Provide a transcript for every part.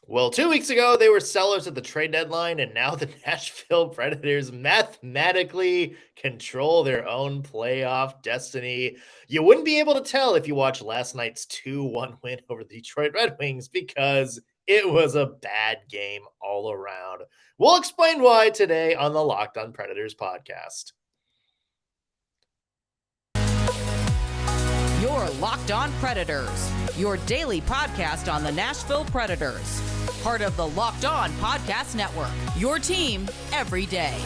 Well, 2 weeks ago, they were sellers at the trade deadline, and now the Nashville Predators mathematically control their own playoff destiny. You wouldn't be able to tell if you watched last night's 2-1 win over the Detroit Red Wings because it was a bad game all around. We'll explain why today on the Locked On Predators podcast. You're Locked On Predators, your daily podcast on the Nashville Predators. Part of the Locked On Podcast Network, your team every day.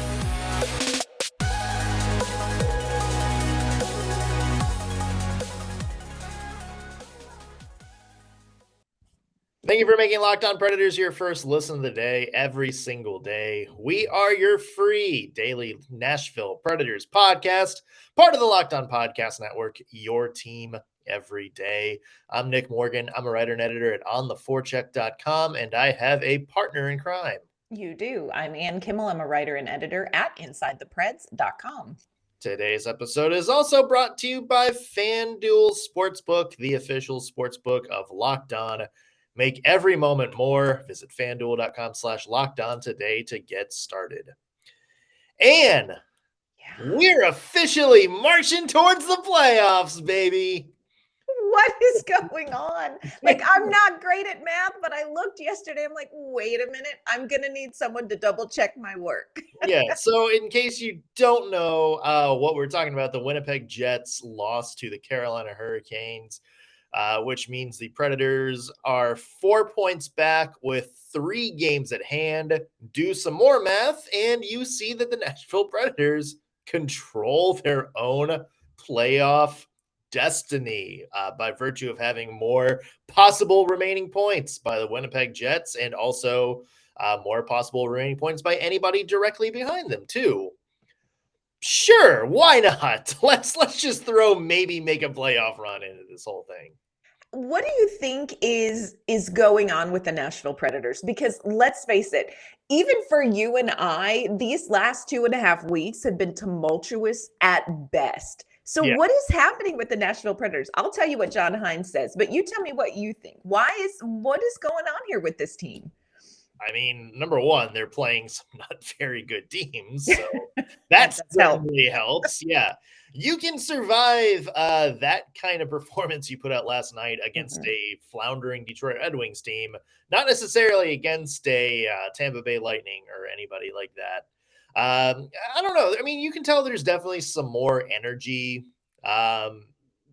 Thank you for making Locked On Predators your first listen of the day every single day. We are your free daily Nashville Predators podcast, part of the Locked On Podcast Network, your team every day. I'm Nick Morgan. I'm a writer and editor at ontheforecheck.com, and I have a partner in crime. You do. I'm Ann Kimmel. I'm a writer and editor at InsideThePreds.com. Today's episode is also brought to you by FanDuel Sportsbook, the official sportsbook of Locked On. Make every moment more. Visit fanduel.com/lockedon today to get started. And we're officially marching towards the playoffs, baby. What is going on? Like, I'm not great at math, but I looked yesterday. I'm like, wait a minute. I'm going to need someone to double check my work. Yeah. So in case you don't know what we're talking about, the Winnipeg Jets lost to the Carolina Hurricanes. Which means the Predators are 4 points back with 3 games at hand. Do some more math, and you see that the Nashville Predators control their own playoff destiny by virtue of having more possible remaining points by the Winnipeg Jets and also more possible remaining points by anybody directly behind them, too. Sure, why not? Let's just make a playoff run into this whole thing. What do you think is going on with the Nashville Predators? Because let's face it, even for you and I, these last 2.5 weeks have been tumultuous at best. So What is happening with the Nashville Predators? I'll tell you what John Hines says, but you tell me what you think. What is going on here with this team? I mean, number one, they're playing some not very good teams, so that certainly helps. Yeah, you can survive that kind of performance you put out last night against a floundering Detroit Red Wings team, not necessarily against a Tampa Bay Lightning or anybody like that. I don't know. I mean, you can tell there's definitely some more energy,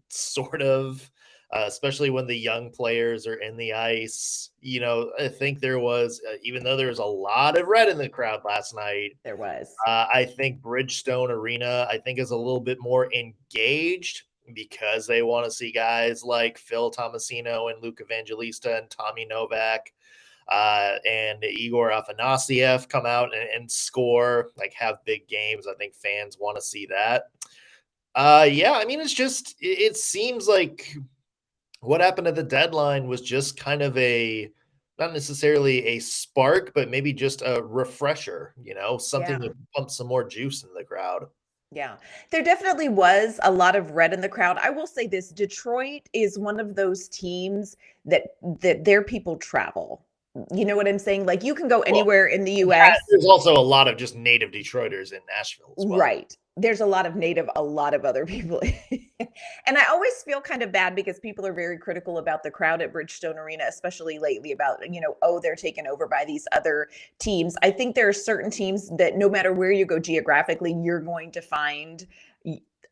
sort of. Especially when the young players are in the ice. You know, I think there was, even though there was a lot of red in the crowd last night, there was. I think Bridgestone Arena, I think, is a little bit more engaged because they want to see guys like Phil Tomasino and Luke Evangelista and Tommy Novak and Igor Afanasiev come out and score, like have big games. I think fans want to see that. Yeah, I mean, it seems like what happened at the deadline was just kind of not necessarily a spark, but maybe just a refresher, something to pump some more juice in the crowd. Yeah, there definitely was a lot of red in the crowd. I will say this, Detroit is one of those teams that their people travel. You know what I'm saying? Like, you can go anywhere in the U.S. There's also a lot of just native Detroiters in Nashville as well. Right. There's a lot of other people. And I always feel kind of bad because people are very critical about the crowd at Bridgestone Arena, especially lately about, they're taken over by these other teams. I think there are certain teams that no matter where you go geographically, you're going to find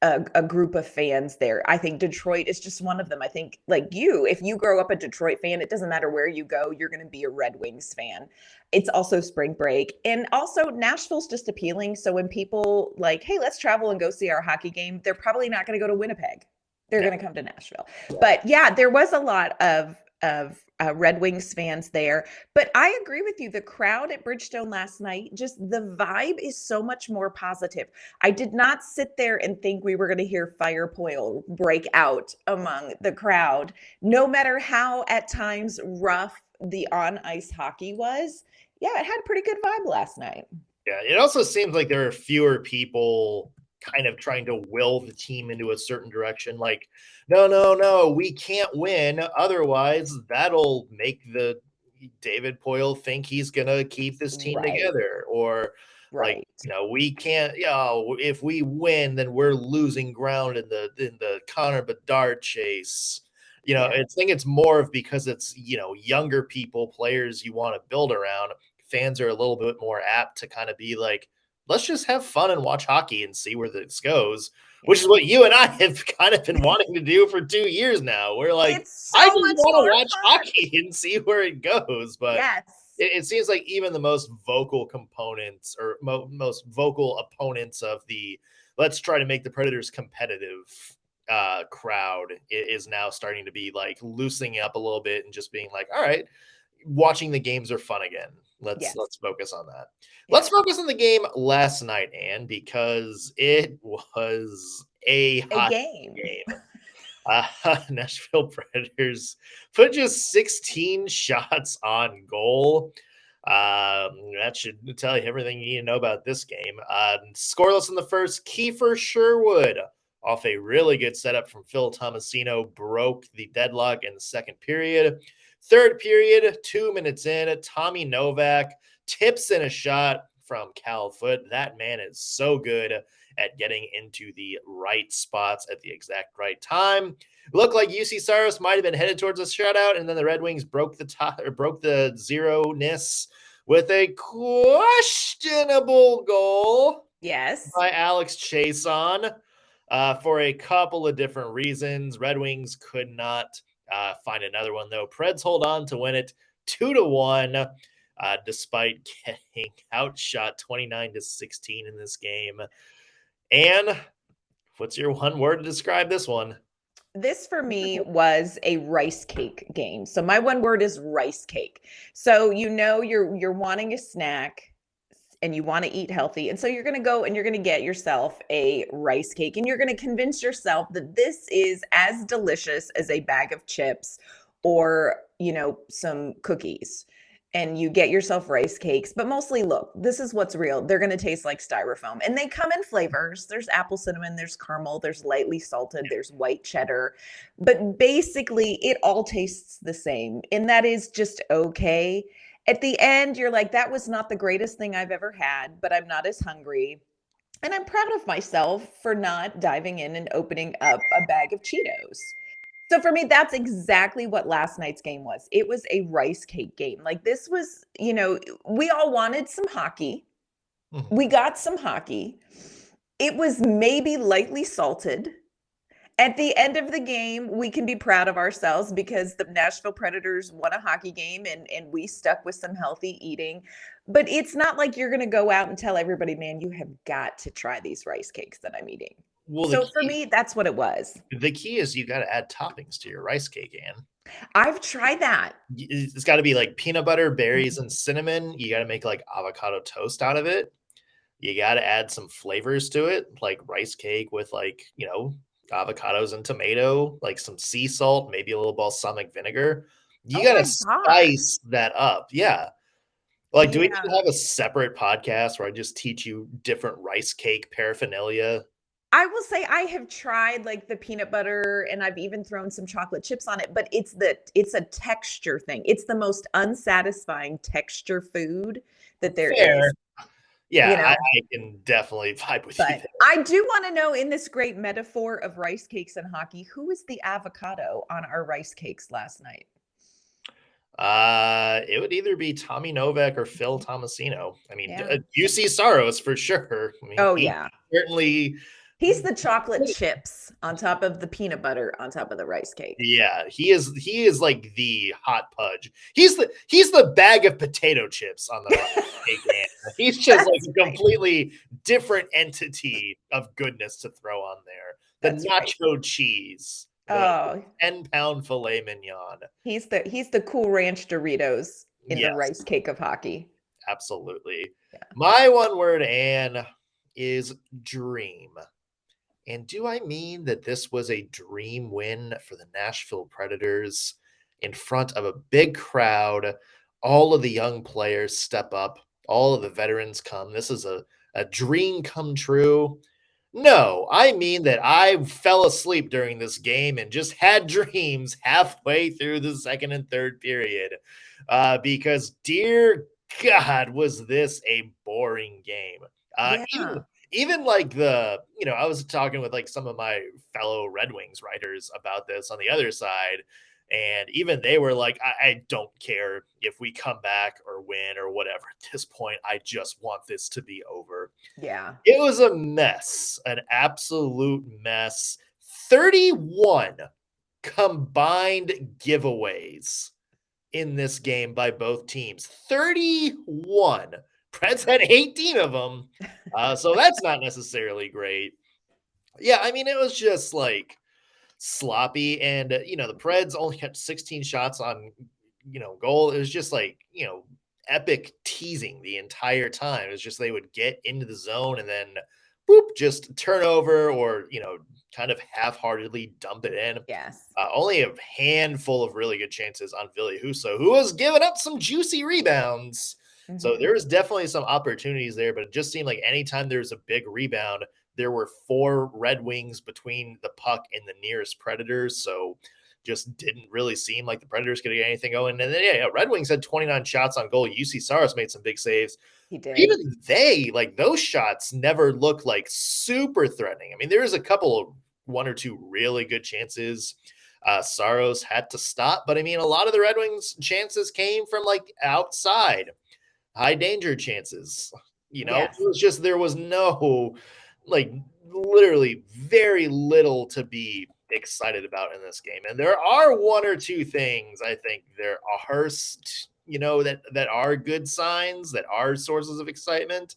a group of fans there. I think Detroit is just one of them. I think, like you, if you grow up a Detroit fan, it doesn't matter where you go, you're going to be a Red Wings fan. It's also spring break. And also Nashville's just appealing. So when people like, hey, let's travel and go see our hockey game, they're probably not going to go to Winnipeg. They're going to come to Nashville. But yeah, there was a lot of Red Wings fans there. But I agree with you. The crowd at Bridgestone last night, just the vibe is so much more positive. I did not sit there and think we were going to hear fire poil break out among the crowd, no matter how at times rough the on-ice hockey was. Yeah, it had a pretty good vibe last night. Yeah, it also seems like there are fewer people kind of trying to will the team into a certain direction. Like, no, we can't win. Otherwise, that'll make the David Poyle think he's going to keep this team Right. together? Or Right. we can't, if we win, then we're losing ground in the Connor Bedard chase. Yeah. I think it's more of because it's, younger people, players you want to build around. Fans are a little bit more apt to kind of be like, let's just have fun and watch hockey and see where this goes, which is what you and I have kind of been wanting to do for 2 years now. We're like, It's so I just much want to more watch fun. hockey and see where it goes. But Yes. it seems like even the most vocal components or most vocal opponents of the let's try to make the Predators competitive crowd is now starting to be like loosening up a little bit and just being like, all right, watching the games are fun again. Let's focus on that. Let's focus on the game last night, Anne, because it was a hot game. Nashville Predators put just 16 shots on goal. That should tell you everything you need to know about this game. Scoreless in the first, Kiefer Sherwood, off a really good setup from Phil Tomasino, broke the deadlock in the second period. Third period, 2 minutes in, Tommy Novak tips in a shot from Cal Foote. That man is so good at getting into the right spots at the exact right time. Looked like Juuse Saros might have been headed towards a shutout, and then the Red Wings broke the zero-ness with a questionable goal. Yes. By Alex Chason for a couple of different reasons. Red Wings could not find another one, though. Preds hold on to win it 2-1, despite getting outshot 29-16 in this game. And what's your one word to describe this one? This for me was a rice cake game. So my one word is rice cake. So you're wanting a snack and you want to eat healthy. And so you're going to go and you're going to get yourself a rice cake and you're going to convince yourself that this is as delicious as a bag of chips or, some cookies. And you get yourself rice cakes, but mostly look, this is what's real. They're going to taste like styrofoam and they come in flavors. There's apple cinnamon, there's caramel, there's lightly salted, there's white cheddar, but basically it all tastes the same. And that is just okay. At the end, you're like, that was not the greatest thing I've ever had, but I'm not as hungry. And I'm proud of myself for not diving in and opening up a bag of Cheetos. So for me, that's exactly what last night's game was. It was a rice cake game. Like this was, we all wanted some hockey. Mm-hmm. We got some hockey. It was maybe lightly salted. At the end of the game, we can be proud of ourselves because the Nashville Predators won a hockey game and we stuck with some healthy eating. But it's not like you're going to go out and tell everybody, man, you have got to try these rice cakes that I'm eating. Well, so for me, that's what it was. The key is you got to add toppings to your rice cake, Anne. I've tried that. It's got to be like peanut butter, berries, and cinnamon. You got to make like avocado toast out of it. You got to add some flavors to it, like rice cake with avocados and tomato, like some sea salt, maybe a little balsamic vinegar. You got to spice that up. Yeah. Like, do we need to have a separate podcast where I just teach you different rice cake paraphernalia? I will say I have tried like the peanut butter and I've even thrown some chocolate chips on it, but it's a texture thing. It's the most unsatisfying texture food that there is. Yeah, I can definitely vibe with you there. I do want to know, in this great metaphor of rice cakes and hockey, who was the avocado on our rice cakes last night? It would either be Tommy Novak or Phil Tomasino. I mean, Juuse Saros for sure. I mean, certainly. He's the chocolate chips on top of the peanut butter on top of the rice cake. Yeah, he is like the hot pudge. He's the bag of potato chips on the rice cake. He's just like a completely different entity of goodness to throw on there. The nacho cheese. 10-pound filet mignon. He's the Cool Ranch Doritos in the rice cake of hockey. Absolutely. Yeah. My one word, Anne, is dream. And do I mean that this was a dream win for the Nashville Predators in front of a big crowd? All of the young players step up. All of the veterans come. This is a dream come true. No, I mean that I fell asleep during this game and just had dreams halfway through the second and third period. Because dear God, was this a boring game. Even Yeah. even like I was talking with like some of my fellow Red Wings writers about this on the other side, and even they were like, I don't care if we come back or win or whatever. At this point, I just want this to be over. Yeah. It was a mess, an absolute mess. 31 combined giveaways in this game by both teams. 31. Preds had 18 of them. So that's not necessarily great. Yeah, I mean, it was just like sloppy. And, the Preds only had 16 shots on, goal. It was just like, epic teasing the entire time. It was just they would get into the zone and then boop, just turn over or, kind of half-heartedly dump it in. Yes. Only a handful of really good chances on Ville Husso, who was giving up some juicy rebounds. So there was definitely some opportunities there, but it just seemed like anytime there was a big rebound, there were 4 Red Wings between the puck and the nearest Predators. So just didn't really seem like the Predators could get anything going. And then, Red Wings had 29 shots on goal. Juuse Saros made some big saves. He did. Even those shots never looked like super threatening. I mean, there was a couple of 1 or 2 really good chances. Saros had to stop, but I mean, a lot of the Red Wings chances came from like outside, high danger chances. Yes. It was just there was no literally very little to be excited about in this game. And there are 1 or 2 things I think there are, that are good signs, that are sources of excitement.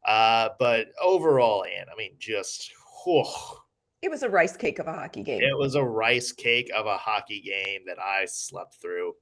But overall, Ann, I mean, just It was a rice cake of a hockey game. it was a rice cake of a hockey game that I slept through.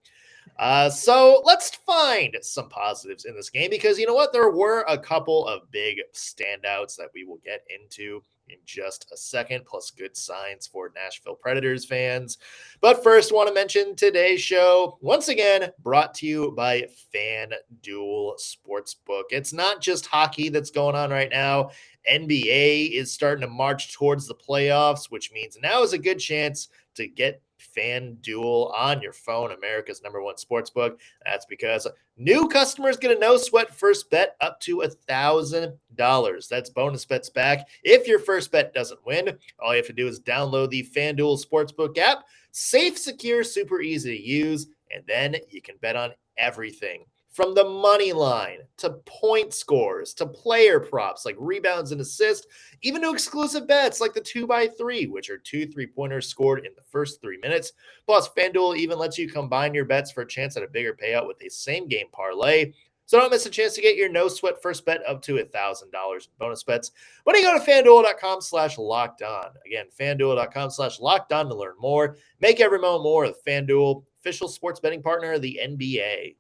So let's find some positives in this game because you know what? There were a couple of big standouts that we will get into in just a second, plus good signs for Nashville Predators fans. But first, want to mention today's show, once again, brought to you by FanDuel Sportsbook. It's not just hockey that's going on right now. NBA is starting to march towards the playoffs, which means now is a good chance to get FanDuel on your phone, America's #1 sportsbook. That's because new customers get a no-sweat first bet up to $1,000. That's bonus bets back. If your first bet doesn't win, all you have to do is download the FanDuel Sportsbook app. Safe, secure, super easy to use, and then you can bet on everything. From the money line to point scores to player props like rebounds and assists, even to exclusive bets like the 2x3, which are 2 3-pointers scored in the first 3 minutes. Plus, FanDuel even lets you combine your bets for a chance at a bigger payout with a same-game parlay. So don't miss a chance to get your no-sweat first bet up to $1,000 in bonus bets when you go to FanDuel.com/lockedon. Again, FanDuel.com/lockedon to learn more. Make every moment more with FanDuel, official sports betting partner of the NBA.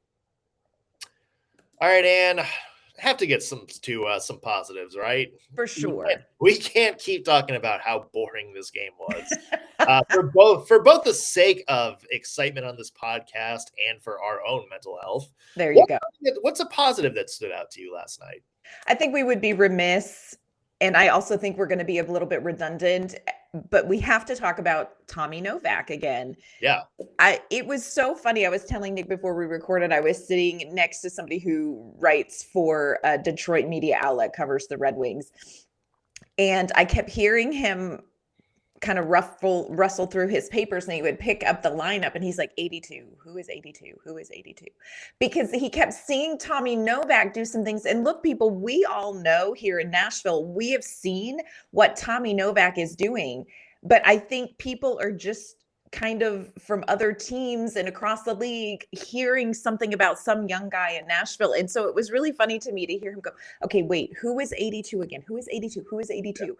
All right, Ann, I have to get some positives, right? For sure. We can't keep talking about how boring this game was. For both the sake of excitement on this podcast and for our own mental health. There you go. What's a positive that stood out to you last night? I think we would be remiss, and I also think we're going to be a little bit redundant, but we have to talk about Tommy Novak again. Yeah. It was so funny. I was telling Nick before we recorded, I was sitting next to somebody who writes for a Detroit media outlet, covers the Red Wings. And I kept hearing him kind of rustle through his papers, and he would pick up the lineup and he's like, 82, who is 82? Who is 82? Because he kept seeing Tommy Novak do some things. And look, people, we all know here in Nashville, we have seen what Tommy Novak is doing. But I think people are just kind of from other teams and across the league hearing something about some young guy in Nashville. And so it was really funny to me to hear him go, okay, wait, who is 82 again? Who is 82? Who is 82? Yeah.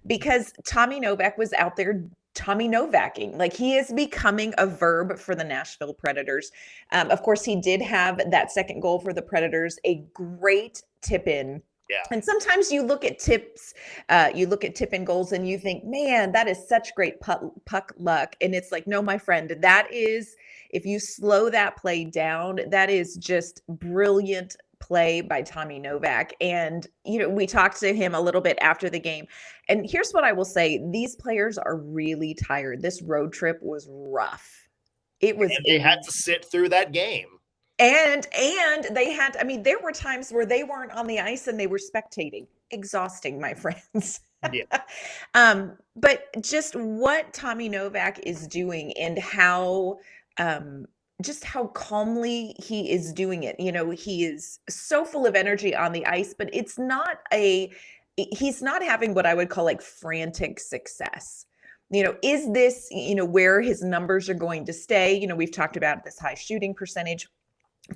Because Tommy Novak was out there Tommy Novaking. Like, he is becoming a verb for the Nashville Predators. Of course, he did have that second goal for the Predators, a great tip-in. Yeah. And sometimes you look at tips, tip-in goals and you think, man, that is such great puck luck. And it's like, no, my friend, that is, if you slow that play down, that is just brilliant play by Tommy Novak. And, we talked to him a little bit after the game. And here's what I will say. These players are really tired. This road trip was rough. It was. And they had to sit through that game. And they had, there were times where they weren't on the ice and they were spectating. Exhausting, my friends. Yeah. But just what Tommy Novak is doing and how just how calmly he is doing it. He is so full of energy on the ice, but he's not having what I would call like frantic success. Is this, where his numbers are going to stay? We've talked about this high shooting percentage.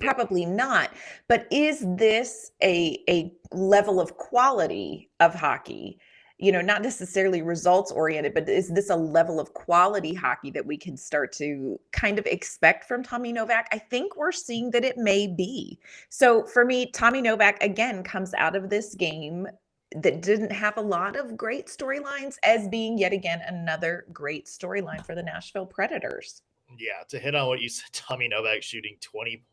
Probably not. But is this a level of quality of hockey? Not necessarily results oriented, but is this a level of quality hockey that we can start to kind of expect from Tommy Novak? I think we're seeing that it may be. So for me, Tommy Novak, again, comes out of this game that didn't have a lot of great storylines as being yet again another great storyline for the Nashville Predators. Yeah, to hit on what you said, Tommy Novak shooting 20.3%.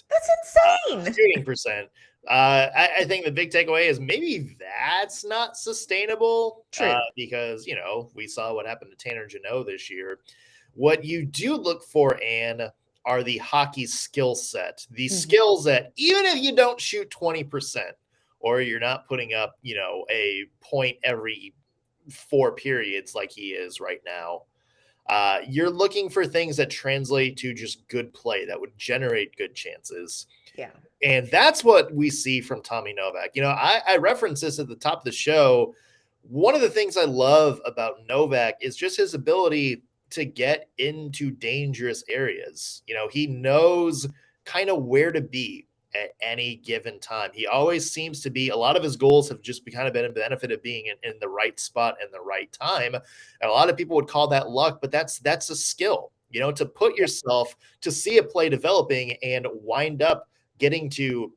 That's insane. Shooting percent. I think the big takeaway is maybe that's not sustainable. True. Because, we saw what happened to Tanner Jeannot this year. What you do look for, Anne, are the hockey skill set. The skills that even if you don't shoot 20% or you're not putting up, a point every 4 periods like he is right now, you're looking for things that translate to just good play that would generate good chances. Yeah. And that's what we see from Tommy Novak. I referenced this at the top of the show. One of the things I love about Novak is just his ability to get into dangerous areas. He knows kind of where to be at any given time. He always seems to be, a lot of his goals have just kind of been a benefit of being in the right spot and the right time. And a lot of people would call that luck, but that's a skill, to put yourself, to see a play developing and wind up getting to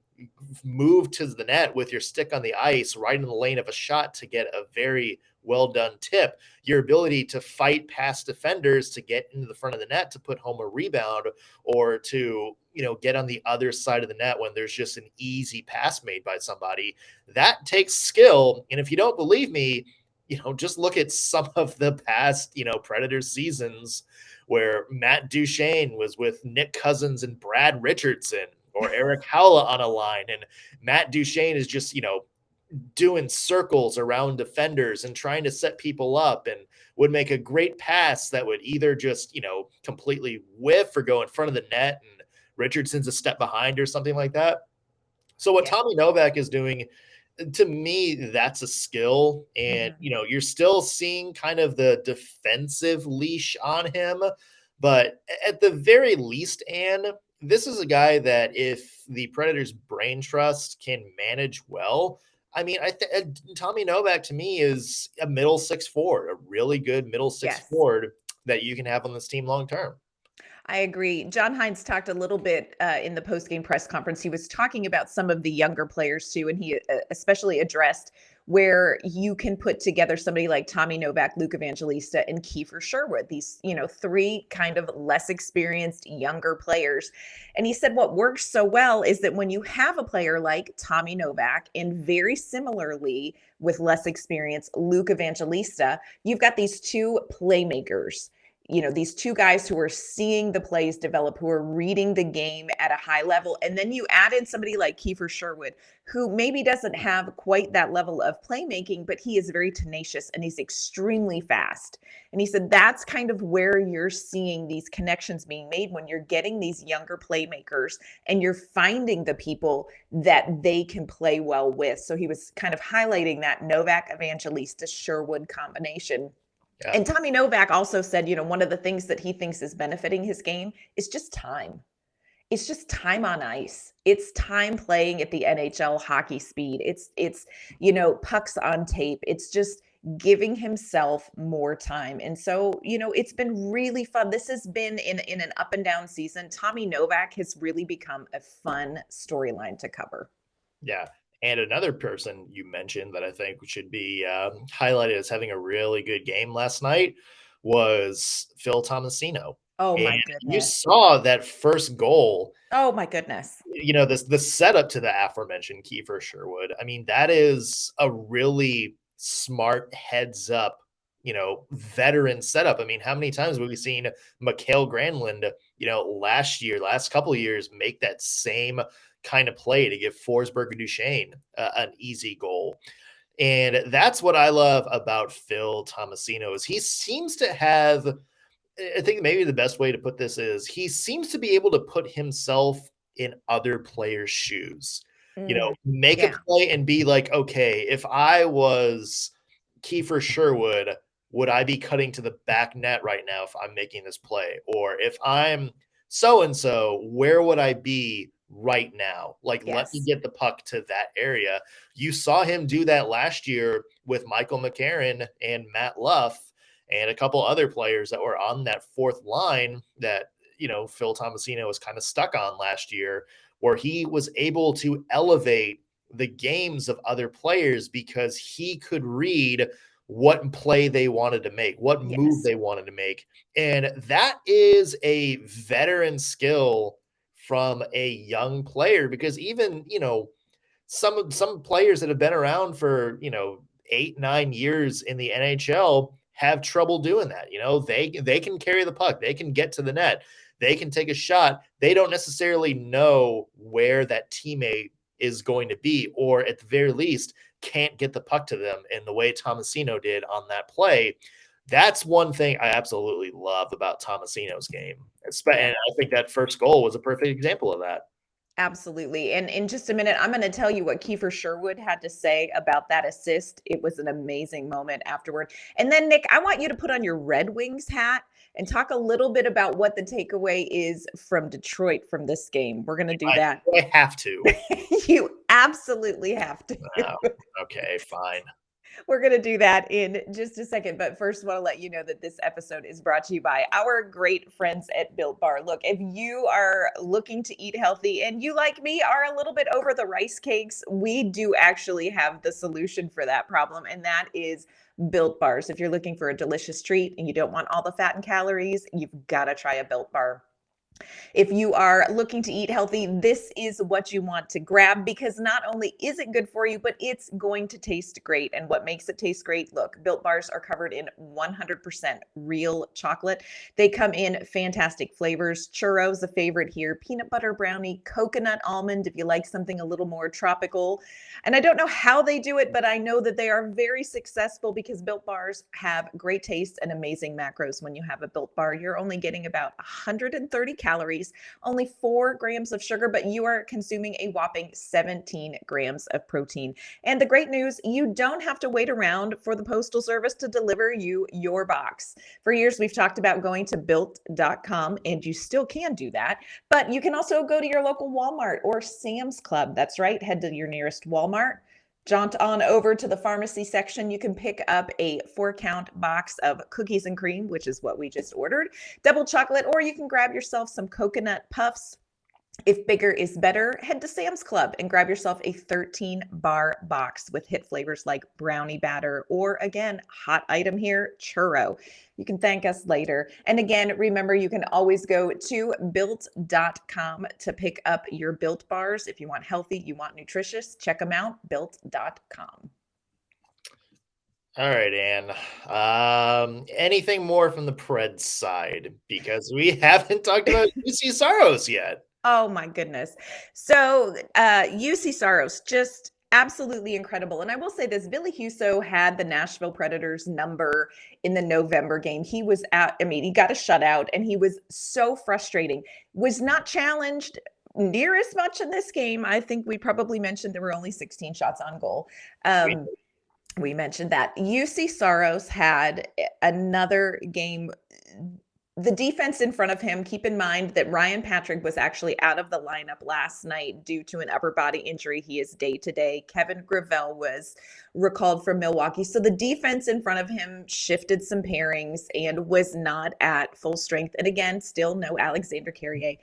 move to the net with your stick on the ice, right in the lane of a shot to get a very well done tip, your ability to fight past defenders to get into the front of the net to put home a rebound, or to get on the other side of the net when there's just an easy pass made by somebody. That takes skill. And if you don't believe me, just look at some of the past Predators seasons where Matt Duchene was with Nick Cousins and Brad Richardson, or Eric Howla on a line, and Matt Duchene is just doing circles around defenders and trying to set people up, and would make a great pass that would either just, completely whiff or go in front of the net and Richardson's a step behind or something like that. So what Tommy Novak is doing, to me, that's a skill. And, you're still seeing kind of the defensive leash on him, but at the very least, Anne, this is a guy that if the Predators' brain trust can manage well, Tommy Novak to me is a middle six forward, a really good middle six forward that you can have on this team long term. I agree. John Hines talked a little bit in the post-game press conference. He was talking about some of the younger players too, and he especially addressed where you can put together somebody like Tommy Novak, Luke Evangelista, and Kiefer Sherwood, these, 3 kind of less experienced younger players. And he said what works so well is that when you have a player like Tommy Novak, and very similarly with less experience, Luke Evangelista, you've got these 2 playmakers. These 2 guys who are seeing the plays develop, who are reading the game at a high level. And then you add in somebody like Kiefer Sherwood, who maybe doesn't have quite that level of playmaking, but he is very tenacious and he's extremely fast. And he said that's kind of where you're seeing these connections being made when you're getting these younger playmakers and you're finding the people that they can play well with. So he was kind of highlighting that Novak Evangelista Sherwood combination. Yeah. And Tommy Novak also said, one of the things that he thinks is benefiting his game is just time. It's just time on ice. It's time playing at the NHL hockey speed. It's pucks on tape. It's just giving himself more time. And so, it's been really fun. This has been in an up and down season. Tommy Novak has really become a fun storyline to cover. Yeah. And another person you mentioned that I think should be highlighted as having a really good game last night was Phil Tomasino. Oh And my you goodness. saw that first goal, Oh my goodness. the setup to the aforementioned Kiefer Sherwood. I mean, that is a really smart heads up, veteran setup. I mean, how many times have we seen Mikael Granlund, last couple of years make that same kind of play to give Forsberg and Duchesne an easy goal? And that's what I love about Phil Tomasino is he seems to have, I think maybe the best way to put this is he seems to be able to put himself in other players' shoes. Make a Yeah. play and be like, okay, if I was Kiefer Sherwood, would I be cutting to the back net right now if I'm making this play? Or if I'm so and so, where would I be right now? Like, let me Yes. get the puck to that area. You saw him do that last year with Michael McCarron and Matt Luff and a couple other players that were on that fourth line that, Phil Tomasino was kind of stuck on last year, where he was able to elevate the games of other players because he could read what play they wanted to make, what move Yes. they wanted to make. And that is a veteran skill from a young player because even, some players that have been around for, 8-9 years in the NHL have trouble doing that. They can carry the puck, they can get to the net, they can take a shot. They don't necessarily know where that teammate is going to be, or at the very least, can't get the puck to them in the way Tomasino did on that play. That's one thing I absolutely love about Tomasino's game. Yeah. And I think that first goal was a perfect example of that. Absolutely. And in just a minute, I'm going to tell you what Kiefer Sherwood had to say about that assist. It was an amazing moment afterward. And then, Nick, I want you to put on your Red Wings hat and talk a little bit about what the takeaway is from Detroit from this game. We're going to do that. I have to. You absolutely have to. Oh, okay, fine. We're going to do that in just a second. But first, I want to let you know that this episode is brought to you by our great friends at Built Bar. Look, if you are looking to eat healthy and you, like me, are a little bit over the rice cakes, we do actually have the solution for that problem. And that is Built Bars. If you're looking for a delicious treat and you don't want all the fat and calories, you've got to try a Built Bar. If you are looking to eat healthy, this is what you want to grab because not only is it good for you, but it's going to taste great. And what makes it taste great? Look, Built Bars are covered in 100% real chocolate. They come in fantastic flavors. Churro's a favorite here, peanut butter brownie, coconut almond, if you like something a little more tropical. And I don't know how they do it, but I know that they are very successful because Built Bars have great taste and amazing macros. When you have a Built Bar, you're only getting about 130 calories, only 4 grams of sugar, but you are consuming a whopping 17 grams of protein. And the great news, you don't have to wait around for the Postal Service to deliver you your box. For years, we've talked about going to built.com, and you still can do that, but you can also go to your local Walmart or Sam's Club. That's right. Head to your nearest Walmart. Jaunt on over to the pharmacy section. You can pick up a 4-count box of cookies and cream, which is what we just ordered, double chocolate, or you can grab yourself some coconut puffs. If bigger is better, head to Sam's Club and grab yourself a 13-bar box with hit flavors like brownie batter or, again, hot item here, churro. You can thank us later. And again, remember, you can always go to built.com to pick up your Built Bars. If you want healthy, you want nutritious, check them out, built.com. All right, Ann. Anything more from the Preds side? Because we haven't talked about Juuse Saros yet. Oh my goodness. So Juuse Saros, just absolutely incredible. And I will say this, Billy Huso had the Nashville Predators number in the November game. He was out, he got a shutout and he was so frustrating. Was not challenged near as much in this game. I think we probably mentioned there were only 16 shots on goal. We mentioned that. Juuse Saros had another game. The defense in front of him, keep in mind that Ryan Patrick was actually out of the lineup last night due to an upper body injury. He is day-to-day. Kevin Gravel was recalled from Milwaukee. So the defense in front of him shifted some pairings and was not at full strength. And again, still no Alexander Carrier.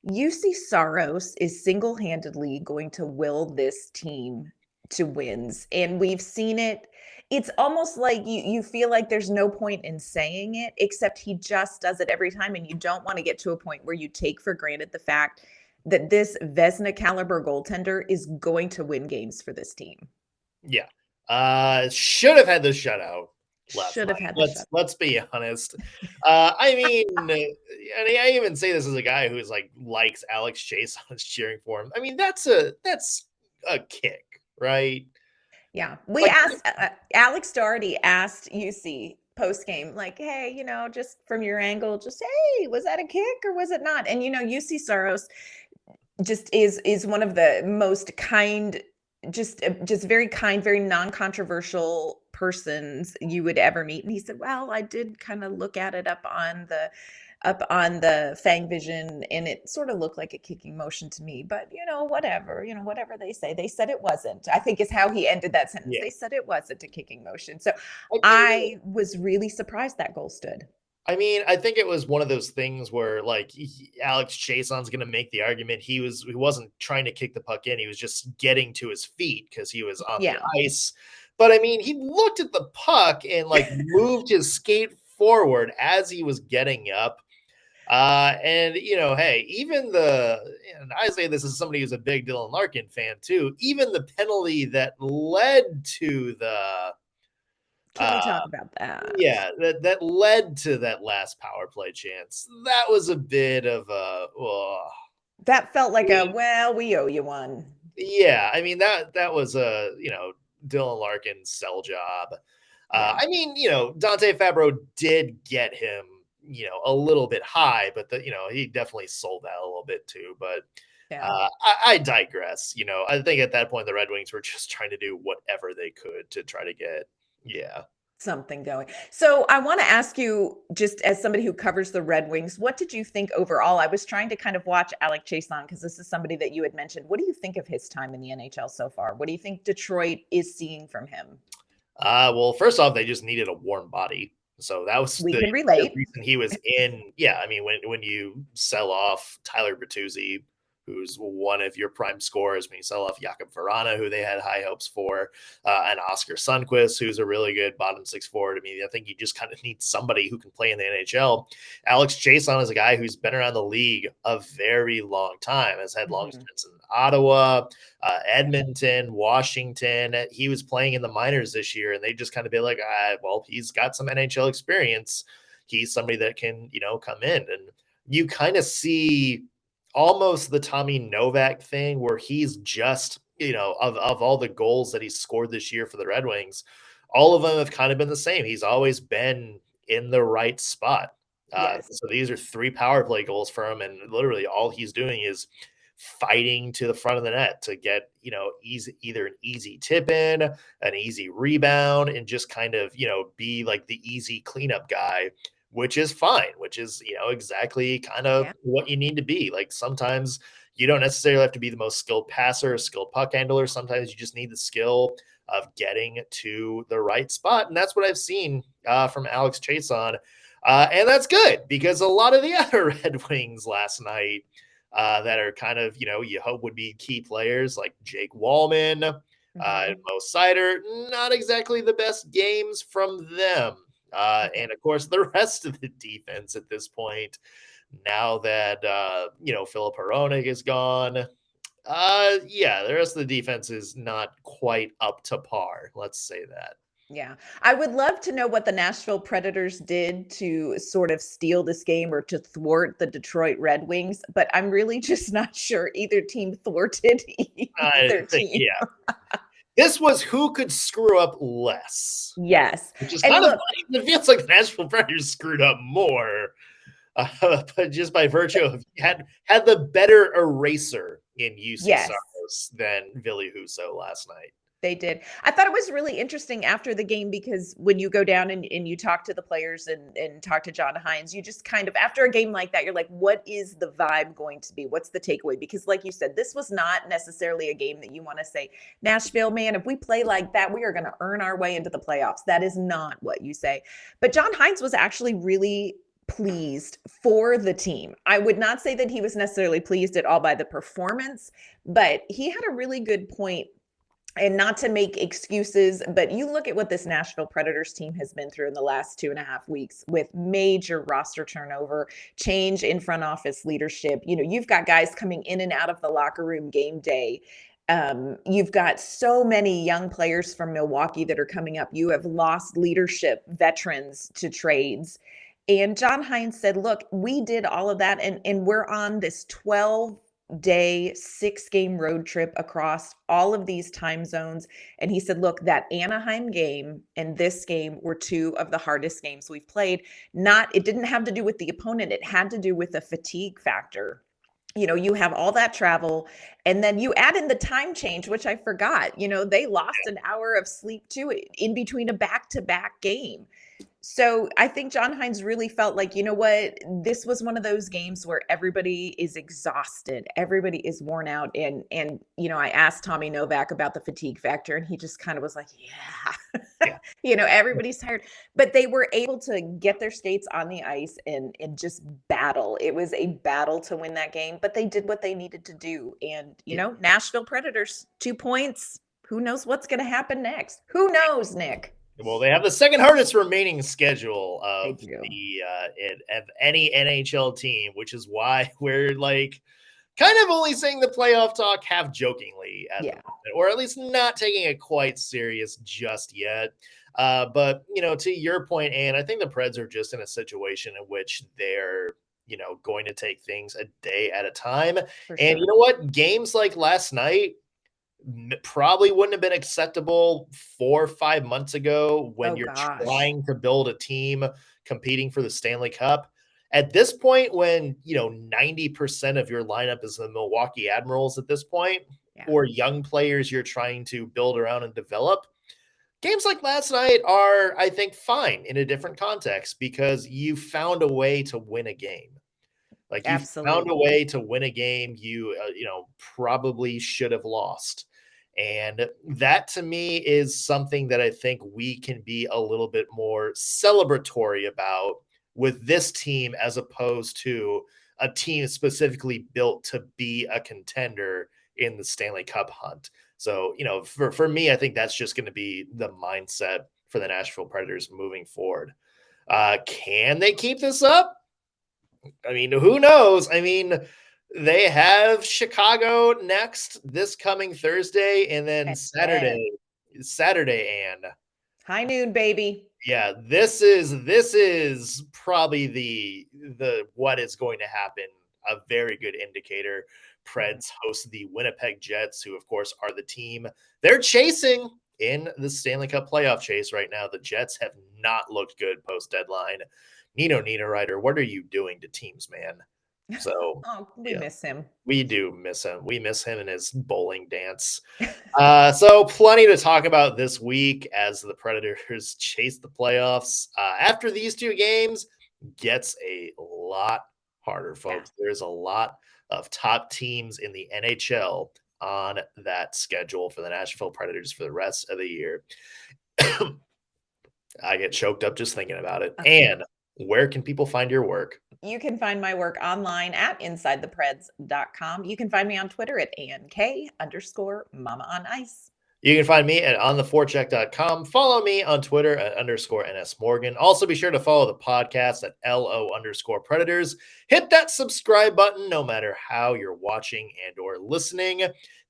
Juuse Saros is single-handedly going to will this team to wins. And we've seen it. It's almost like you feel like there's no point in saying it, except he just does it every time. And you don't want to get to a point where you take for granted the fact that this Vezina caliber goaltender is going to win games for this team. Yeah. Should have had the shutout. Should have had the shutout. Let's be honest. I mean, and I even say this as a guy who's like likes Alex Chase on his cheering for him. I mean, that's a kick, right? Yeah. We asked Alex Doherty asked UC post game, like, hey, you know, just from your angle, just hey, was that a kick or was it not? And you know, UC Saros just is one of the most kind, just very kind, very non-controversial persons you would ever meet. And he said, well, I did kind of look at it up on the Fang Vision, and it sort of looked like a kicking motion to me, but whatever they say. They said it wasn't, I think is how he ended that sentence. Yeah. They said it wasn't a kicking motion. So I was really surprised that goal stood. I mean, I think it was one of those things where like Alex Chason's going to make the argument he wasn't trying to kick the puck in. He was just getting to his feet because he was on the ice. But I mean, he looked at the puck and like moved his skate forward as he was getting up. And hey, even and I say this as somebody who's a big Dylan Larkin fan too, even the penalty that led to the can we talk about that? Yeah, that led to that last power play chance. That was a bit of that felt like we owe you one. Yeah, I mean that was a Dylan Larkin sell job. I mean, Dante Fabro did get him, a little bit high, but he definitely sold that a little bit too. But I digress. I think at that point the Red Wings were just trying to do whatever they could to try to get something going. So I want to ask you, just as somebody who covers the Red Wings, what did you think overall? I was trying to kind of watch Alex Chiasson because this is somebody that you had mentioned. What do you think of his time in the NHL so far? What do you think Detroit is seeing from him? Well, first off, they just needed a warm body. So that was the reason he was in. Yeah, I mean, when you sell off Tyler Bertuzzi, who's one of your prime scorers, when you sell off Jakub Vrana, who they had high hopes for, and Oscar Sundqvist, who's a really good bottom six forward. I mean, I think you just kind of need somebody who can play in the NHL. Alex Chiasson is a guy who's been around the league a very long time, has had long stints in Ottawa, Edmonton, Washington. He was playing in the minors this year, and they just kind of be like, well, he's got some NHL experience. He's somebody that can, come in. And you kind of see almost the Tommy Novak thing where he's just, of all the goals that he's scored this year for the Red Wings, all of them have kind of been the same. He's always been in the right spot. So these are 3 power play goals for him. And literally all he's doing is fighting to the front of the net to get, either an easy tip in, an easy rebound, and just kind of, be like the easy cleanup guy, which is fine, which is, exactly kind of what you need to be. Like sometimes you don't necessarily have to be the most skilled passer, skilled puck handler. Sometimes you just need the skill of getting to the right spot. And that's what I've seen from Alex Chiasson. And that's good because a lot of the other Red Wings last night that are kind of, you hope would be key players like Jake Wallman, and Mo Seider, not exactly the best games from them. And of course, the rest of the defense at this point, now that, Philip Hronek is gone, the rest of the defense is not quite up to par. Let's say that. Yeah. I would love to know what the Nashville Predators did to sort of steal this game or to thwart the Detroit Red Wings, but I'm really just not sure either team thwarted either team. Yeah. This was who could screw up less. Yes. Which is kind of funny. It feels like the Nashville Predators screwed up more, but just by virtue of had the better eraser in UC Saros than Ville Husso last night. They did. I thought it was really interesting after the game because when you go down and you talk to the players and talk to John Hines, you just kind of, after a game like that, you're like, what is the vibe going to be? What's the takeaway? Because like you said, this was not necessarily a game that you want to say, Nashville, man, if we play like that, we are going to earn our way into the playoffs. That is not what you say. But John Hines was actually really pleased for the team. I would not say that he was necessarily pleased at all by the performance, but he had a really good point and not to make excuses, but you look at what this Nashville Predators team has been through in the last 2.5 weeks with major roster turnover, change in front office leadership. You've got guys coming in and out of the locker room game day. You've got so many young players from Milwaukee that are coming up. You have lost leadership veterans to trades. And John Hines said, look, we did all of that, and we're on this 12-day, 6-game road trip across all of these time zones. And he said, look, that Anaheim game and this game were two of the hardest games we've played. It didn't have to do with the opponent. It had to do with the fatigue factor. You have all that travel, and then you add in the time change, which I forgot. They lost an hour of sleep too in between a back-to-back game. So I think John Hines really felt like, you know what, this was one of those games where everybody is exhausted. Everybody is worn out. And I asked Tommy Novak about the fatigue factor, and he just kind of was like, yeah. Everybody's tired. But they were able to get their skates on the ice and just battle. It was a battle to win that game, but they did what they needed to do. And, Nashville Predators, 2 points. Who knows what's going to happen next? Who knows, Nick? Well, they have the second hardest remaining schedule of any NHL team, which is why we're kind of only saying the playoff talk half jokingly at the moment, or at least not taking it quite serious just yet. But to your point, Ann, I think the Preds are just in a situation in which they're going to take things a day at a time. And you know what? Games like last night probably wouldn't have been acceptable 4 or 5 months ago when you're trying to build a team competing for the Stanley Cup. At this point, when 90% of your lineup is the Milwaukee Admirals at this point, or young players you're trying to build around and develop, games like last night are, I think, fine in a different context because you found a way to win a game. You found a way to win a game you probably should have lost. And that to me is something that I think we can be a little bit more celebratory about with this team as opposed to a team specifically built to be a contender in the Stanley Cup hunt. So, for me, I think that's just going to be the mindset for the Nashville Predators moving forward. Can they keep this up? I mean, who knows? I mean, they have Chicago next this coming Thursday, and then Saturday, and high noon, baby. Yeah, this is probably the what is going to happen. A very good indicator. Preds host the Winnipeg Jets, who of course are the team they're chasing in the Stanley Cup playoff chase right now. The Jets have not looked good post deadline. Nino Niederreiter, what are you doing to teams, man? So we miss him. We do miss him. We miss him and his bowling dance. So plenty to talk about this week as the Predators chase the playoffs. After these 2 games, gets a lot harder, folks. There's a lot of top teams in the NHL on that schedule for the Nashville Predators for the rest of the year. I get choked up just thinking about it. And where can people find your work? You can find my work online at InsideThePreds.com. You can find me on Twitter at ANK_Mama on Ice. You can find me at ontheforecheck.com. Follow me on Twitter at _NSMorgan. Also be sure to follow the podcast at LO_Predators. Hit that subscribe button no matter how you're watching and or listening.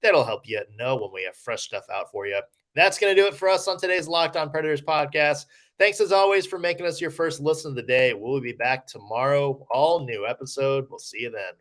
That'll help you know when we have fresh stuff out for you. That's going to do it for us on today's Locked On Predators podcast. Thanks as always for making us your first listen of the day. We'll be back tomorrow. All new episode. We'll see you then.